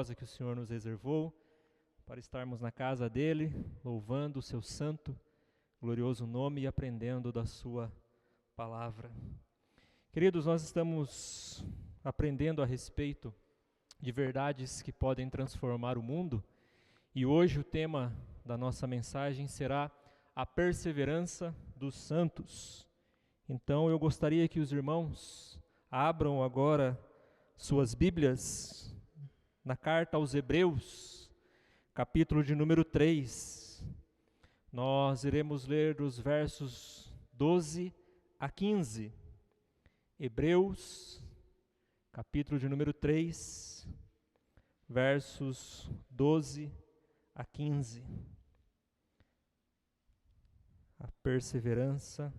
maravilhosa que o Senhor nos reservou para estarmos na casa dele, louvando o seu santo, glorioso nome e aprendendo da sua palavra. Queridos, nós estamos aprendendo a respeito de verdades que podem transformar o mundo e hoje o tema da nossa mensagem será a perseverança dos santos. Então eu gostaria que os irmãos abram agora suas Bíblias na carta aos Hebreus, capítulo de número 3. Nós iremos ler dos versos 12 a 15. Hebreus, capítulo de número 3, versos 12 a 15. A perseverança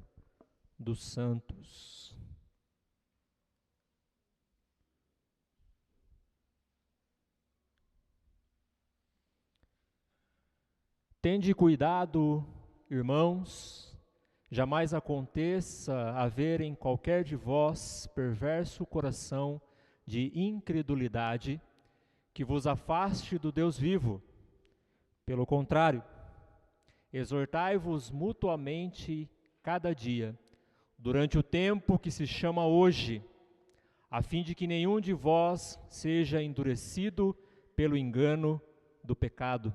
dos santos. Tende cuidado, irmãos, jamais aconteça haver em qualquer de vós perverso coração de incredulidade que vos afaste do Deus vivo. Pelo contrário, exortai-vos mutuamente cada dia, durante o tempo que se chama hoje, a fim de que nenhum de vós seja endurecido pelo engano do pecado.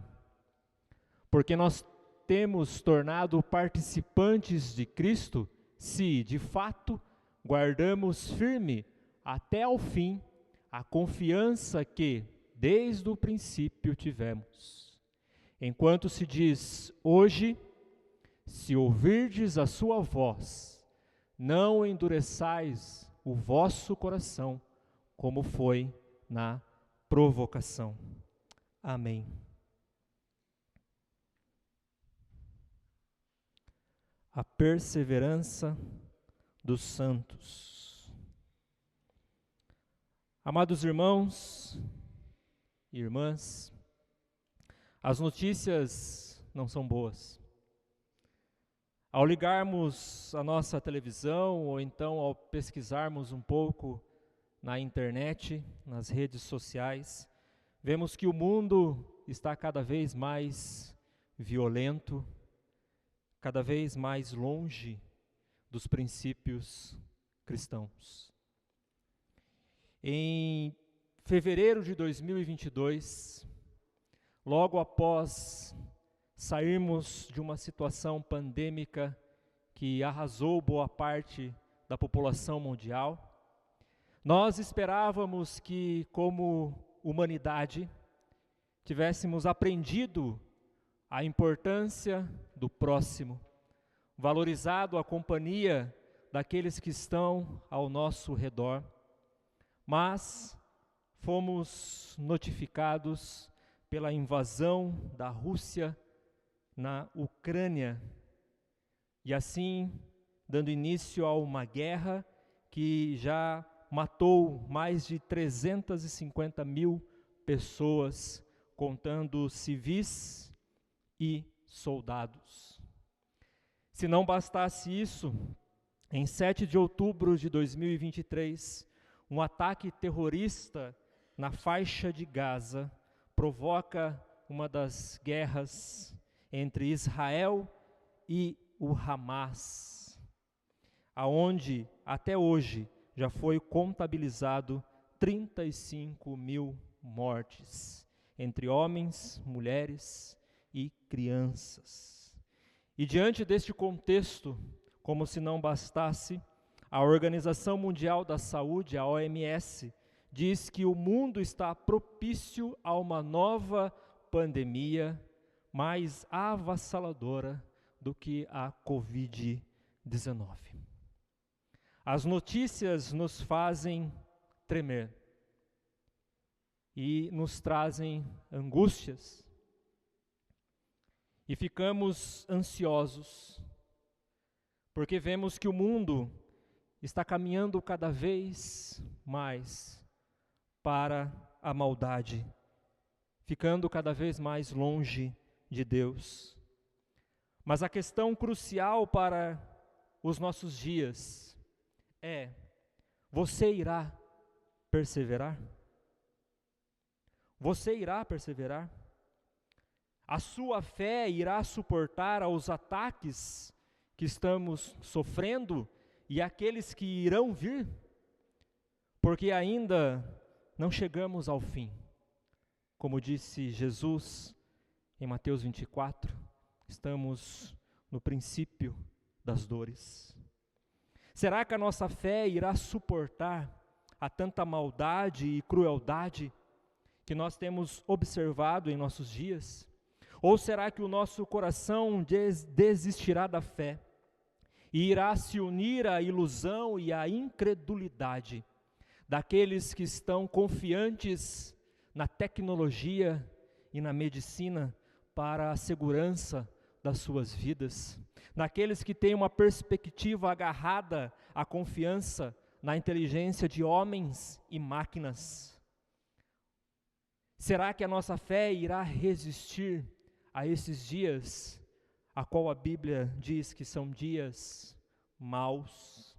Porque nós temos tornado participantes de Cristo, se, de fato, guardamos firme até ao fim a confiança que, desde o princípio, tivemos. Enquanto se diz, hoje, se ouvirdes a sua voz, não endureçais o vosso coração, como foi na provocação. Amém. A perseverança dos santos. Amados irmãos e irmãs, as notícias não são boas. Ao ligarmos a nossa televisão ou então ao pesquisarmos um pouco na internet, nas redes sociais, vemos que o mundo está cada vez mais violento, cada vez mais longe dos princípios cristãos. Em fevereiro de 2022, logo após sairmos de uma situação pandêmica que arrasou boa parte da população mundial, nós esperávamos que, como humanidade, tivéssemos aprendido a importância do próximo, valorizado a companhia daqueles que estão ao nosso redor, mas fomos notificados pela invasão da Rússia na Ucrânia, e assim dando início a uma guerra que já matou mais de 350 mil pessoas, contando civis e soldados. Se não bastasse isso, em 7 de outubro de 2023, um ataque terrorista na faixa de Gaza provoca uma das guerras entre Israel e o Hamas, aonde até hoje já foi contabilizado 35 mil mortes, entre homens, mulheres e crianças. E diante deste contexto, como se não bastasse, a Organização Mundial da Saúde, a OMS, diz que o mundo está propício a uma nova pandemia mais avassaladora do que a Covid-19. As notícias nos fazem tremer e nos trazem angústias. E ficamos ansiosos, porque vemos que o mundo está caminhando cada vez mais para a maldade, ficando cada vez mais longe de Deus. Mas a questão crucial para os nossos dias é: você irá perseverar? Você irá perseverar? A sua fé irá suportar aos ataques que estamos sofrendo e aqueles que irão vir? Porque ainda não chegamos ao fim. Como disse Jesus em Mateus 24, estamos no princípio das dores. Será que a nossa fé irá suportar a tanta maldade e crueldade que nós temos observado em nossos dias? Ou será que o nosso coração desistirá da fé e irá se unir à ilusão e à incredulidade daqueles que estão confiantes na tecnologia e na medicina para a segurança das suas vidas, naqueles que têm uma perspectiva agarrada à confiança na inteligência de homens e máquinas? Será que a nossa fé irá resistir a esses dias, a qual a Bíblia diz que são dias maus?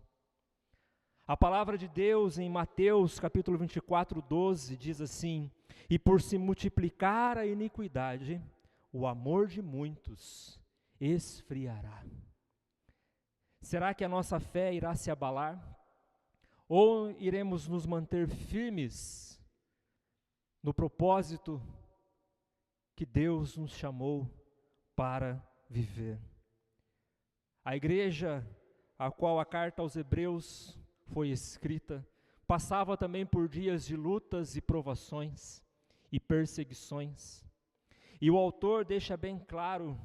A palavra de Deus em Mateus capítulo 24, 12 diz assim: e por se multiplicar a iniquidade, o amor de muitos esfriará. Será que a nossa fé irá se abalar? Ou iremos nos manter firmes no propósito que Deus nos chamou para viver? A igreja a qual a carta aos Hebreus foi escrita passava também por dias de lutas e provações e perseguições. E o autor deixa bem claro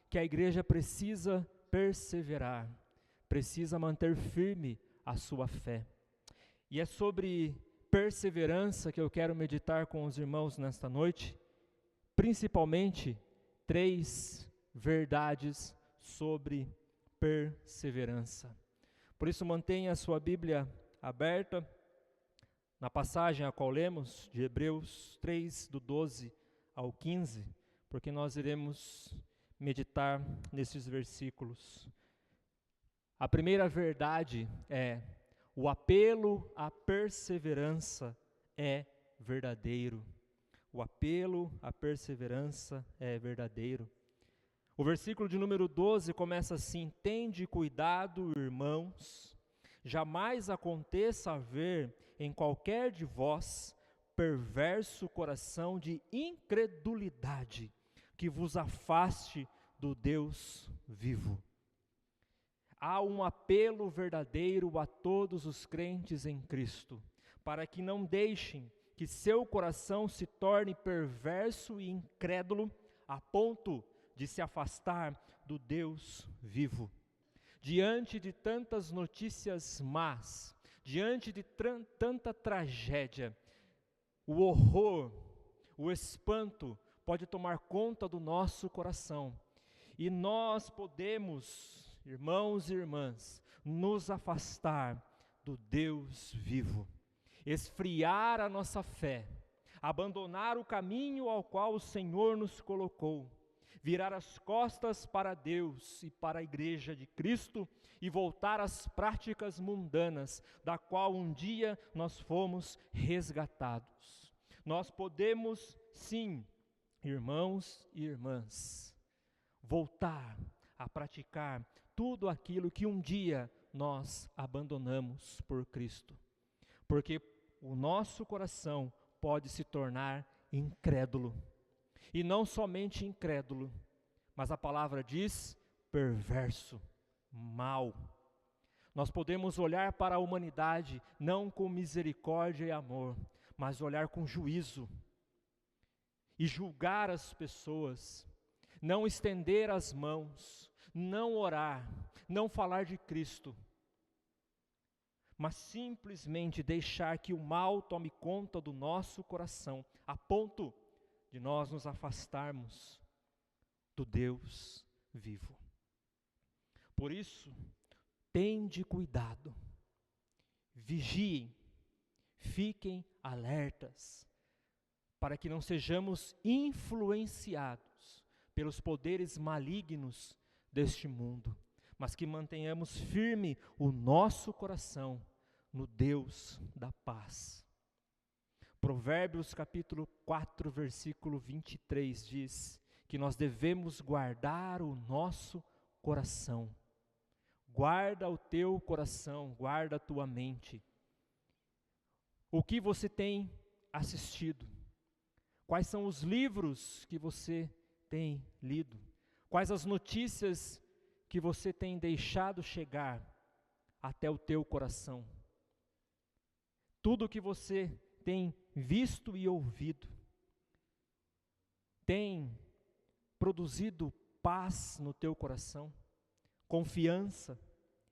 que a igreja precisa perseverar, precisa manter firme a sua fé. E é sobre perseverança que eu quero meditar com os irmãos nesta noite, principalmente 3 verdades sobre perseverança. Por isso mantenha a sua Bíblia aberta na passagem a qual lemos, de Hebreus 3, do 12 ao 15, porque nós iremos meditar nesses versículos. A primeira verdade é: o apelo à perseverança é verdadeiro. O apelo à perseverança é verdadeiro. O versículo de número 12 começa assim: tende cuidado, irmãos, jamais aconteça haver em qualquer de vós perverso coração de incredulidade, que vos afaste do Deus vivo. Há um apelo verdadeiro a todos os crentes em Cristo, para que não deixem que seu coração se torne perverso e incrédulo, a ponto de se afastar do Deus vivo. Diante de tantas notícias más, diante de tanta tragédia, o horror, o espanto pode tomar conta do nosso coração. E nós podemos, irmãos e irmãs, nos afastar do Deus vivo, esfriar a nossa fé, abandonar o caminho ao qual o Senhor nos colocou, virar as costas para Deus e para a igreja de Cristo e voltar às práticas mundanas, da qual um dia nós fomos resgatados. Nós podemos, sim, irmãos e irmãs, voltar a praticar tudo aquilo que um dia nós abandonamos por Cristo, porque o nosso coração pode se tornar incrédulo. E não somente incrédulo, mas a palavra diz perverso, mau. Nós podemos olhar para a humanidade não com misericórdia e amor, mas olhar com juízo e julgar as pessoas, não estender as mãos, não orar, não falar de Cristo, mas simplesmente deixar que o mal tome conta do nosso coração, a ponto de nós nos afastarmos do Deus vivo. Por isso, tende cuidado, vigiem, fiquem alertas, para que não sejamos influenciados pelos poderes malignos deste mundo, mas que mantenhamos firme o nosso coração no Deus da paz. Provérbios capítulo 4, versículo 23 diz que nós devemos guardar o nosso coração. Guarda o teu coração, guarda a tua mente. O que você tem assistido? Quais são os livros que você tem lido? Quais as notícias que você tem deixado chegar até o teu coração? Tudo o que você tem visto e ouvido tem produzido paz no teu coração, confiança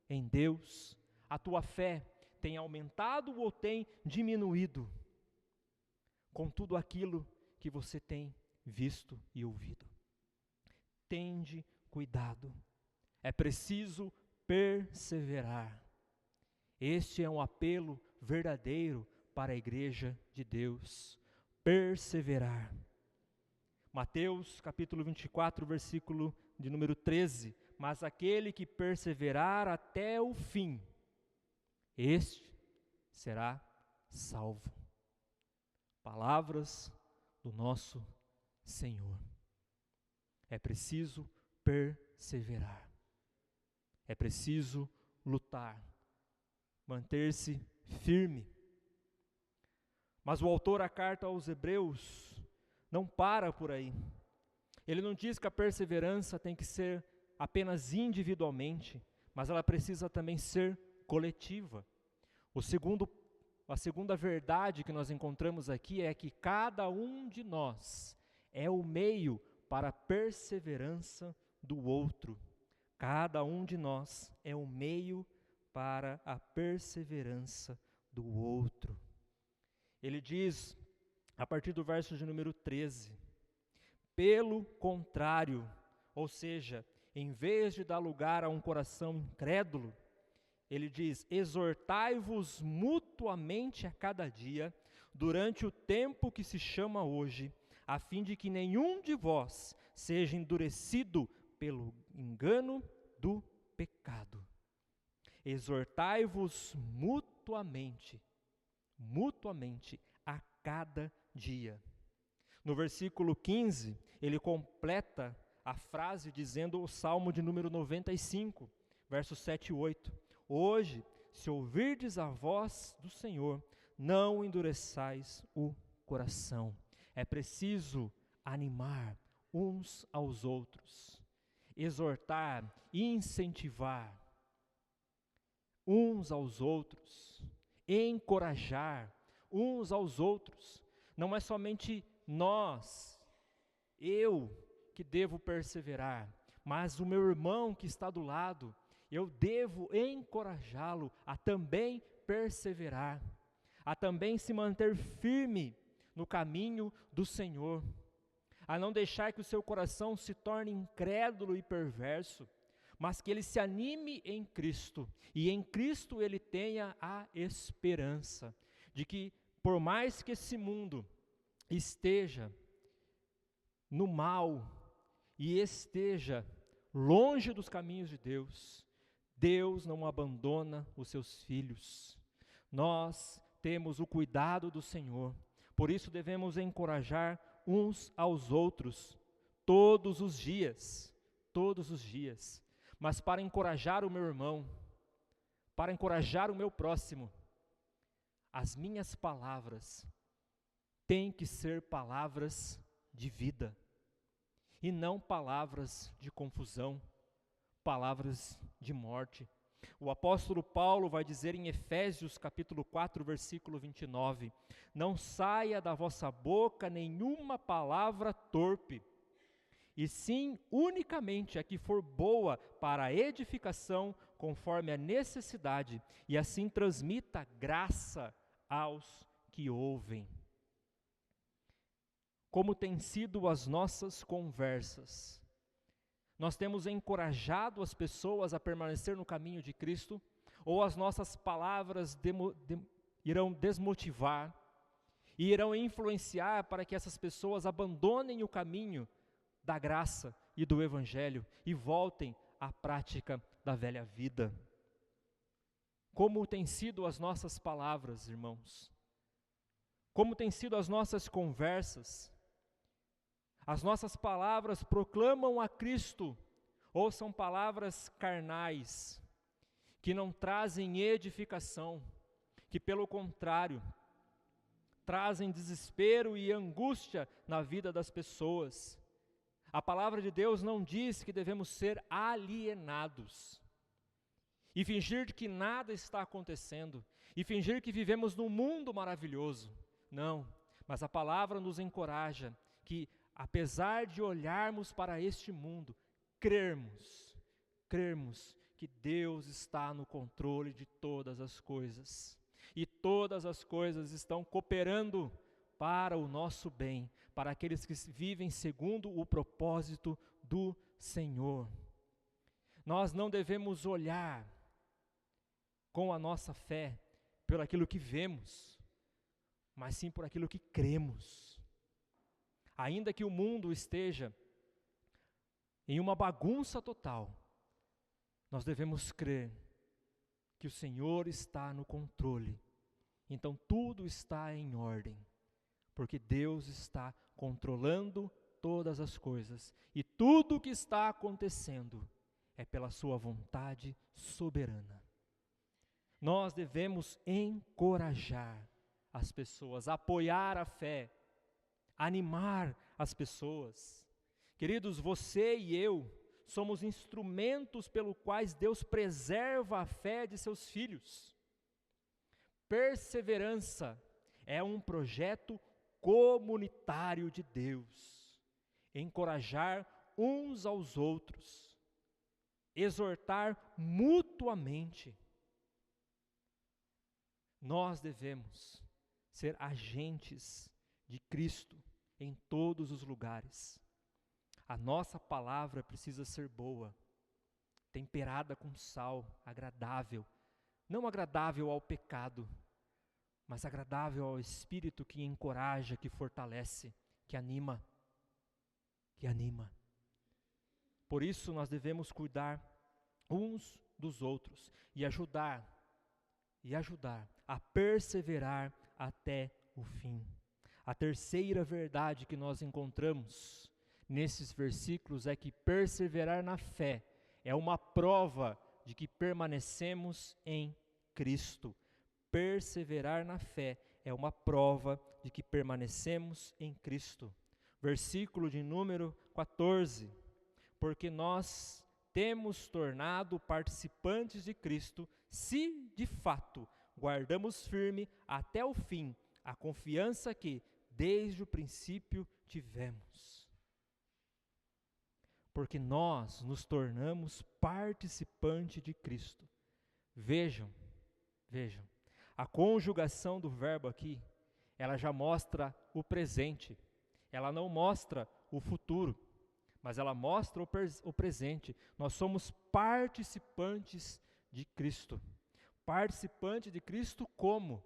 em Deus? A tua fé tem aumentado ou tem diminuído com tudo aquilo que você tem visto e ouvido? Tende cuidado, é preciso perseverar. Este é um apelo verdadeiro para a igreja de Deus, perseverar. Mateus capítulo 24, versículo de número 13, mas aquele que perseverar até o fim, este será salvo. Palavras do nosso Senhor. É preciso perseverar, é preciso lutar, manter-se firme. Mas o autor da carta aos Hebreus não para por aí. Ele não diz que a perseverança tem que ser apenas individualmente, mas ela precisa também ser coletiva. A segunda verdade que nós encontramos aqui é que cada um de nós é o meio para a perseverança do outro. Cada um de nós é o meio para a perseverança do outro. Ele diz, a partir do verso de número 13, pelo contrário, ou seja, em vez de dar lugar a um coração incrédulo, ele diz, exortai-vos mutuamente a cada dia, durante o tempo que se chama hoje, a fim de que nenhum de vós seja endurecido pelo engano do pecado. Exortai-vos mutuamente a cada dia. No versículo 15, ele completa a frase dizendo o Salmo de número 95, versos 7 e 8. Hoje, se ouvirdes a voz do Senhor, não endureçais o coração. É preciso animar uns aos outros, exortar e incentivar uns aos outros, encorajar uns aos outros. Não é somente nós, eu, que devo perseverar, mas o meu irmão que está do lado, eu devo encorajá-lo a também perseverar, a também se manter firme no caminho do Senhor, a não deixar que o seu coração se torne incrédulo e perverso, mas que ele se anime em Cristo, e em Cristo ele tenha a esperança de que, por mais que esse mundo esteja no mal e esteja longe dos caminhos de Deus, Deus não abandona os seus filhos. Nós temos o cuidado do Senhor, por isso devemos encorajar uns aos outros todos os dias. Mas para encorajar o meu irmão, para encorajar o meu próximo, as minhas palavras têm que ser palavras de vida, e não palavras de confusão, palavras de morte. O apóstolo Paulo vai dizer em Efésios capítulo 4, versículo 29, não saia da vossa boca nenhuma palavra torpe, e sim unicamente a que for boa para a edificação, conforme a necessidade, e assim transmita graça aos que ouvem. Como têm sido as nossas conversas? Nós temos encorajado as pessoas a permanecer no caminho de Cristo? Ou as nossas palavras irão desmotivar e irão influenciar para que essas pessoas abandonem o caminho da graça e do Evangelho e voltem à prática da velha vida? Como têm sido as nossas palavras, irmãos? Como têm sido as nossas conversas? As nossas palavras proclamam a Cristo ou são palavras carnais, que não trazem edificação, que pelo contrário, trazem desespero e angústia na vida das pessoas? A palavra de Deus não diz que devemos ser alienados e fingir que nada está acontecendo, e fingir que vivemos num mundo maravilhoso. Não, mas a palavra nos encoraja que, apesar de olharmos para este mundo, crermos que Deus está no controle de todas as coisas, e todas as coisas estão cooperando para o nosso bem, para aqueles que vivem segundo o propósito do Senhor. Nós não devemos olhar com a nossa fé por aquilo que vemos, mas sim por aquilo que cremos. Ainda que o mundo esteja em uma bagunça total, nós devemos crer que o Senhor está no controle. Então tudo está em ordem, porque Deus está controlando todas as coisas, e tudo o que está acontecendo é pela sua vontade soberana. Nós devemos encorajar as pessoas, apoiar a fé, animar as pessoas. Queridos, você e eu somos instrumentos pelo quais Deus preserva a fé de seus filhos. Perseverança é um projeto comunitário de Deus. Encorajar uns aos outros, exortar mutuamente. Nós devemos ser agentes de Cristo em todos os lugares. A nossa palavra precisa ser boa, temperada com sal, agradável. Não agradável ao pecado, mas agradável ao Espírito, que encoraja, que fortalece, que anima. Por isso nós devemos cuidar uns dos outros e ajudar a perseverar até o fim. A terceira verdade que nós encontramos nesses versículos é que perseverar na fé é uma prova de que permanecemos em Cristo. Perseverar na fé é uma prova de que permanecemos em Cristo. Versículo de número 14. Porque nós temos tornado participantes de Cristo, se de fato guardamos firme até o fim a confiança que desde o princípio tivemos. Porque nós nos tornamos participante de Cristo. Vejam, a conjugação do verbo aqui, ela já mostra o presente, ela não mostra o futuro, mas ela mostra o presente. Nós somos participantes de Cristo. Participante de Cristo como?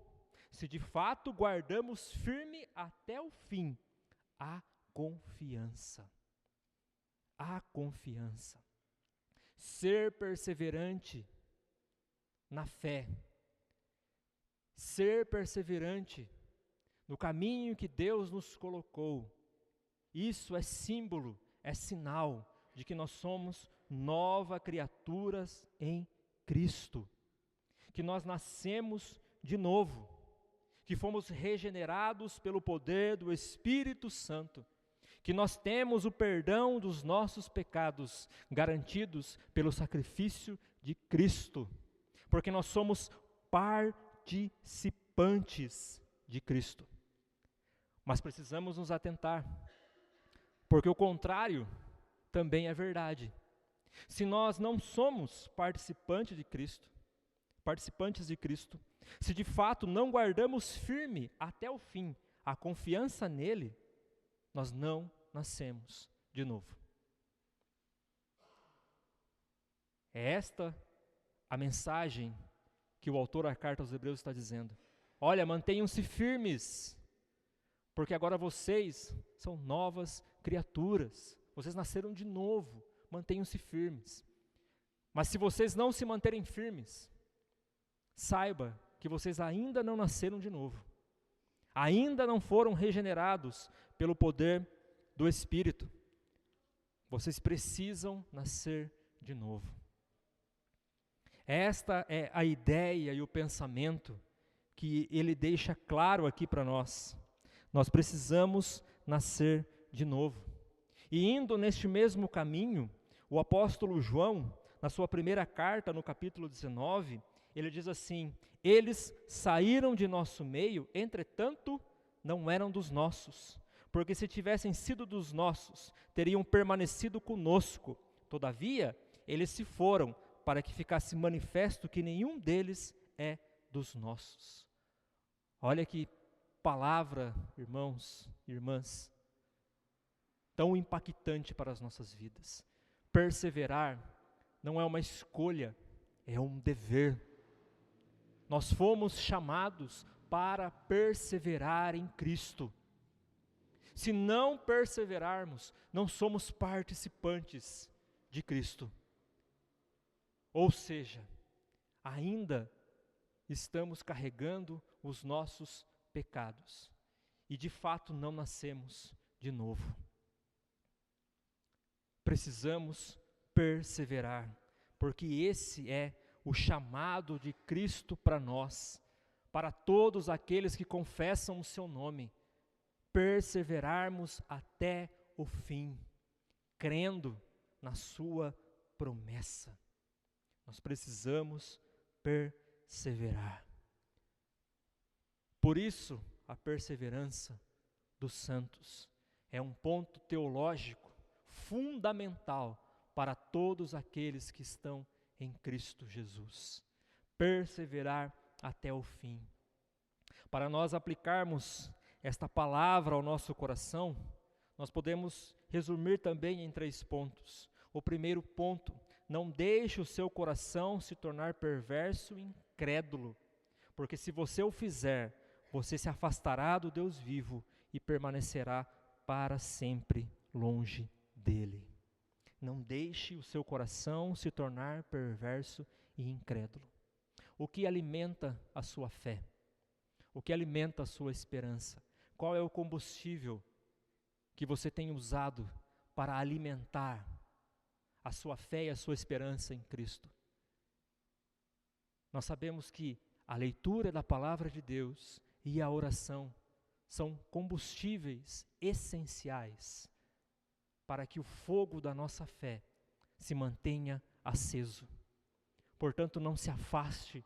Se de fato guardamos firme até o fim a confiança. A confiança. Ser perseverante na fé. Ser perseverante no caminho que Deus nos colocou. Isso é símbolo, é sinal de que nós somos novas criaturas em Cristo. Que nós nascemos de novo. Que fomos regenerados pelo poder do Espírito Santo. Que nós temos o perdão dos nossos pecados garantidos pelo sacrifício de Cristo. Porque nós somos participantes de Cristo. Mas precisamos nos atentar, porque o contrário também é verdade. Se nós não somos participantes de Cristo, se de fato não guardamos firme até o fim a confiança nele, nós não nascemos de novo. É esta a mensagem que o autor da carta aos Hebreus está dizendo. Olha, mantenham-se firmes, porque agora vocês são novas criaturas. Vocês nasceram de novo, mantenham-se firmes. Mas se vocês não se manterem firmes, saiba que vocês ainda não nasceram de novo. ainda não foram regenerados pelo poder do Espírito. Vocês precisam nascer de novo. Esta é a ideia e o pensamento que ele deixa claro aqui para nós. Nós precisamos nascer de novo. E indo neste mesmo caminho, o apóstolo João, na sua primeira carta, no capítulo 19, ele diz assim: eles saíram de nosso meio, entretanto, não eram dos nossos. Porque se tivessem sido dos nossos, teriam permanecido conosco. Todavia, eles se foram, para que ficasse manifesto que nenhum deles é dos nossos. Olha que palavra, irmãos e irmãs, tão impactante para as nossas vidas. Perseverar não é uma escolha, é um dever. Nós fomos chamados para perseverar em Cristo. Se não perseverarmos, não somos participantes de Cristo. Ou seja, ainda estamos carregando os nossos pecados e de fato não nascemos de novo. Precisamos perseverar, porque esse é o chamado de Cristo para nós, para todos aqueles que confessam o seu nome, perseverarmos até o fim, crendo na sua promessa. Nós precisamos perseverar. Por isso, a perseverança dos santos é um ponto teológico fundamental para todos aqueles que estão em Cristo Jesus. Perseverar até o fim. Para nós aplicarmos esta palavra ao nosso coração, nós podemos resumir também em 3 pontos. O primeiro ponto: não deixe o seu coração se tornar perverso e incrédulo, porque se você o fizer, você se afastará do Deus vivo e permanecerá para sempre longe dele. Não deixe o seu coração se tornar perverso e incrédulo. O que alimenta a sua fé? O que alimenta a sua esperança? Qual é o combustível que você tem usado para alimentar a sua fé e a sua esperança em Cristo? Nós sabemos que a leitura da palavra de Deus e a oração são combustíveis essenciais para que o fogo da nossa fé se mantenha aceso. Portanto, não se afaste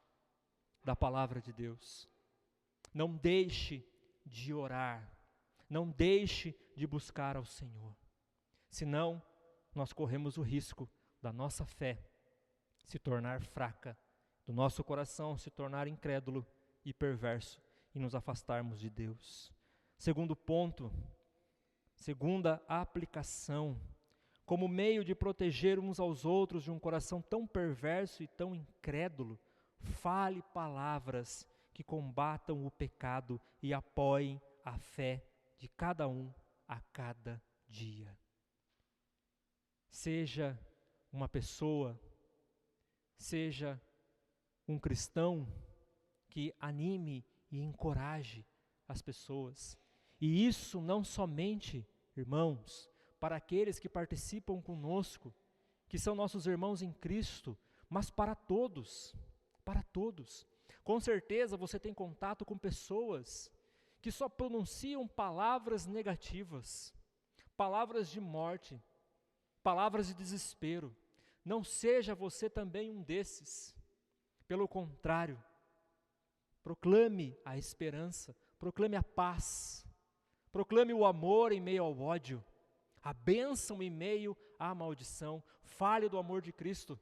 da palavra de Deus. Não deixe de orar. Não deixe de buscar ao Senhor. Senão, nós corremos o risco da nossa fé se tornar fraca, do nosso coração se tornar incrédulo e perverso e nos afastarmos de Deus. Segundo ponto, segunda aplicação, como meio de proteger uns aos outros de um coração tão perverso e tão incrédulo, fale palavras que combatam o pecado e apoiem a fé de cada um a cada dia. Seja uma pessoa, seja um cristão que anime e encoraje as pessoas. E isso não somente, irmãos, para aqueles que participam conosco, que são nossos irmãos em Cristo, mas para todos, para todos. Com certeza você tem contato com pessoas que só pronunciam palavras negativas, palavras de morte, palavras de desespero. Não seja você também um desses. Pelo contrário, proclame a esperança, proclame a paz, proclame o amor em meio ao ódio, a bênção em meio à maldição. Fale do amor de Cristo.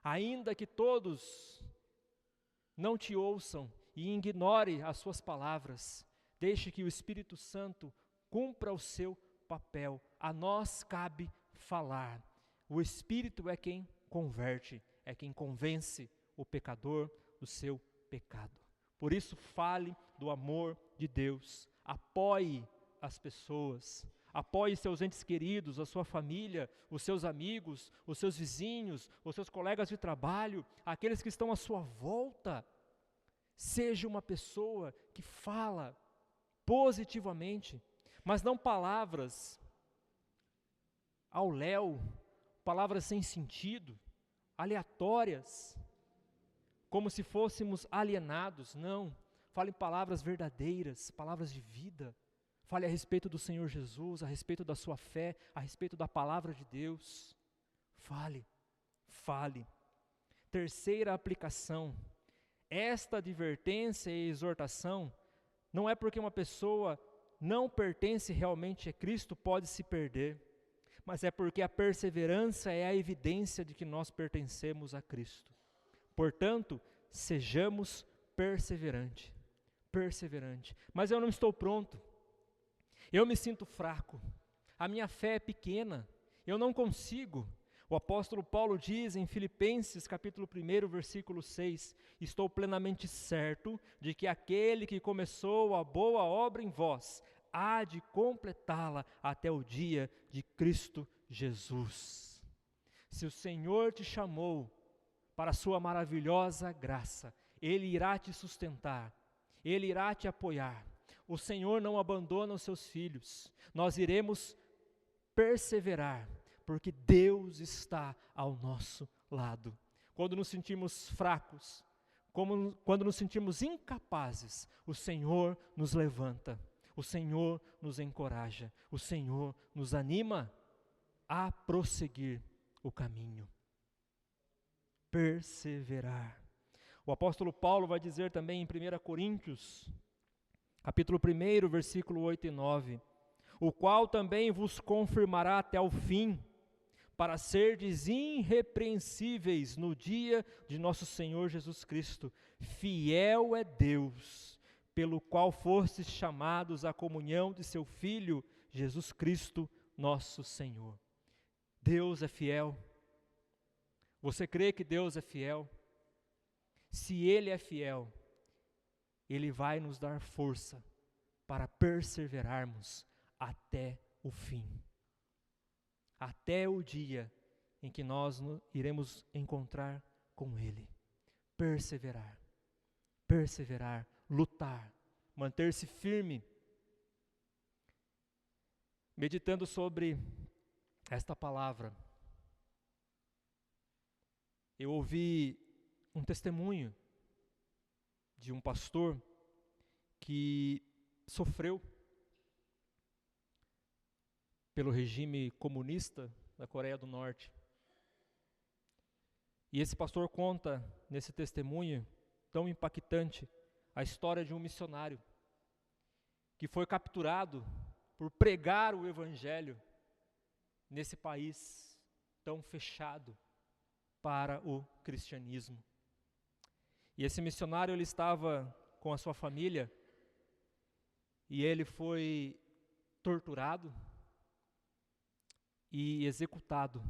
Ainda que todos não te ouçam e ignore as suas palavras, deixe que o Espírito Santo cumpra o seu papel. A nós cabe falar. O Espírito é quem converte, é quem convence o pecador do seu pecado. Por isso, fale do amor de Deus. Apoie as pessoas. Apoie seus entes queridos, a sua família, os seus amigos, os seus vizinhos, os seus colegas de trabalho, aqueles que estão à sua volta. Seja uma pessoa que fala positivamente, mas não palavras ao léu, palavras sem sentido, aleatórias, como se fôssemos alienados. Não, fale palavras verdadeiras, palavras de vida. Fale a respeito do Senhor Jesus, a respeito da sua fé, a respeito da palavra de Deus. Fale. Terceira aplicação. Esta advertência e exortação não é porque uma pessoa não pertence realmente a Cristo pode se perder, mas é porque a perseverança é a evidência de que nós pertencemos a Cristo. Portanto, sejamos perseverantes. Mas eu não estou pronto. Eu me sinto fraco. A minha fé é pequena. Eu não consigo. O apóstolo Paulo diz em Filipenses capítulo 1, versículo 6, estou plenamente certo de que aquele que começou a boa obra em vós, há de completá-la até o dia de Cristo Jesus. Se o Senhor te chamou para a sua maravilhosa graça, Ele irá te sustentar, Ele irá te apoiar. O Senhor não abandona os seus filhos. Nós iremos perseverar, porque Deus está ao nosso lado. Quando nos sentimos fracos, quando nos sentimos incapazes, o Senhor nos levanta, o Senhor nos encoraja, o Senhor nos anima a prosseguir o caminho. Perseverar. O apóstolo Paulo vai dizer também em 1 Coríntios, capítulo 1, versículo 8 e 9, o qual também vos confirmará até o fim, para serdes irrepreensíveis no dia de nosso Senhor Jesus Cristo. Fiel é Deus, pelo qual fostes chamados à comunhão de seu Filho, Jesus Cristo, nosso Senhor. Deus é fiel. Você crê que Deus é fiel? Se Ele é fiel, Ele vai nos dar força para perseverarmos até o fim. Até o dia em que nós iremos encontrar com Ele. Perseverar, lutar, manter-se firme. Meditando sobre esta palavra, eu ouvi um testemunho de um pastor que sofreu pelo regime comunista da Coreia do Norte. E esse pastor conta nesse testemunho tão impactante a história de um missionário que foi capturado por pregar o evangelho nesse país tão fechado para o cristianismo. E esse missionário, ele estava com a sua família e ele foi torturado e executado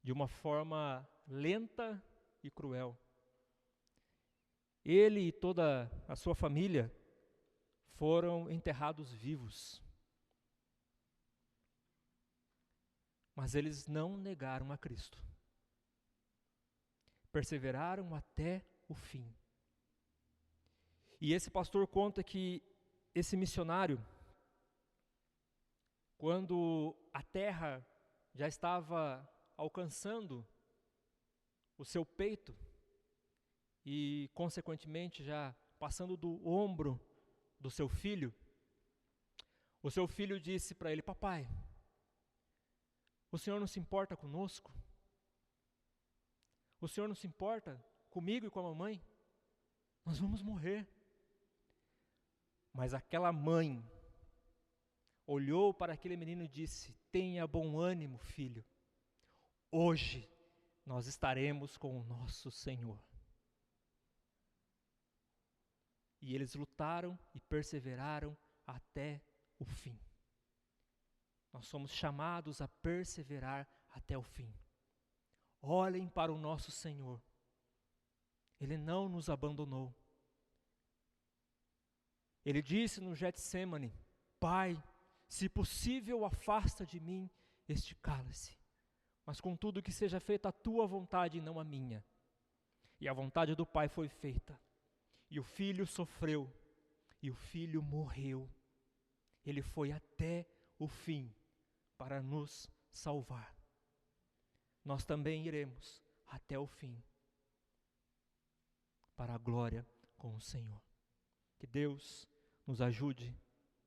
de uma forma lenta e cruel. Ele e toda a sua família foram enterrados vivos. Mas eles não negaram a Cristo. Perseveraram até o fim. E esse pastor conta que esse missionário, quando a terra já estava alcançando o seu peito e, consequentemente, já passando do ombro do seu filho, o seu filho disse para ele: papai, o senhor não se importa conosco? O senhor não se importa comigo e com a mamãe? Nós vamos morrer. Mas aquela mãe olhou para aquele menino e disse: tenha bom ânimo, filho. Hoje nós estaremos com o nosso Senhor. E eles lutaram e perseveraram até o fim. Nós somos chamados a perseverar até o fim. Olhem para o nosso Senhor. Ele não nos abandonou. Ele disse no Getsêmani: Pai, se possível, afasta de mim este cálice, mas contudo que seja feita a tua vontade e não a minha. E a vontade do Pai foi feita. E o Filho sofreu, e o Filho morreu. Ele foi até o fim para nos salvar. Nós também iremos até o fim, para a glória com o Senhor. Que Deus nos ajude,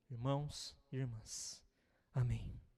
irmãos e irmãs. Amém.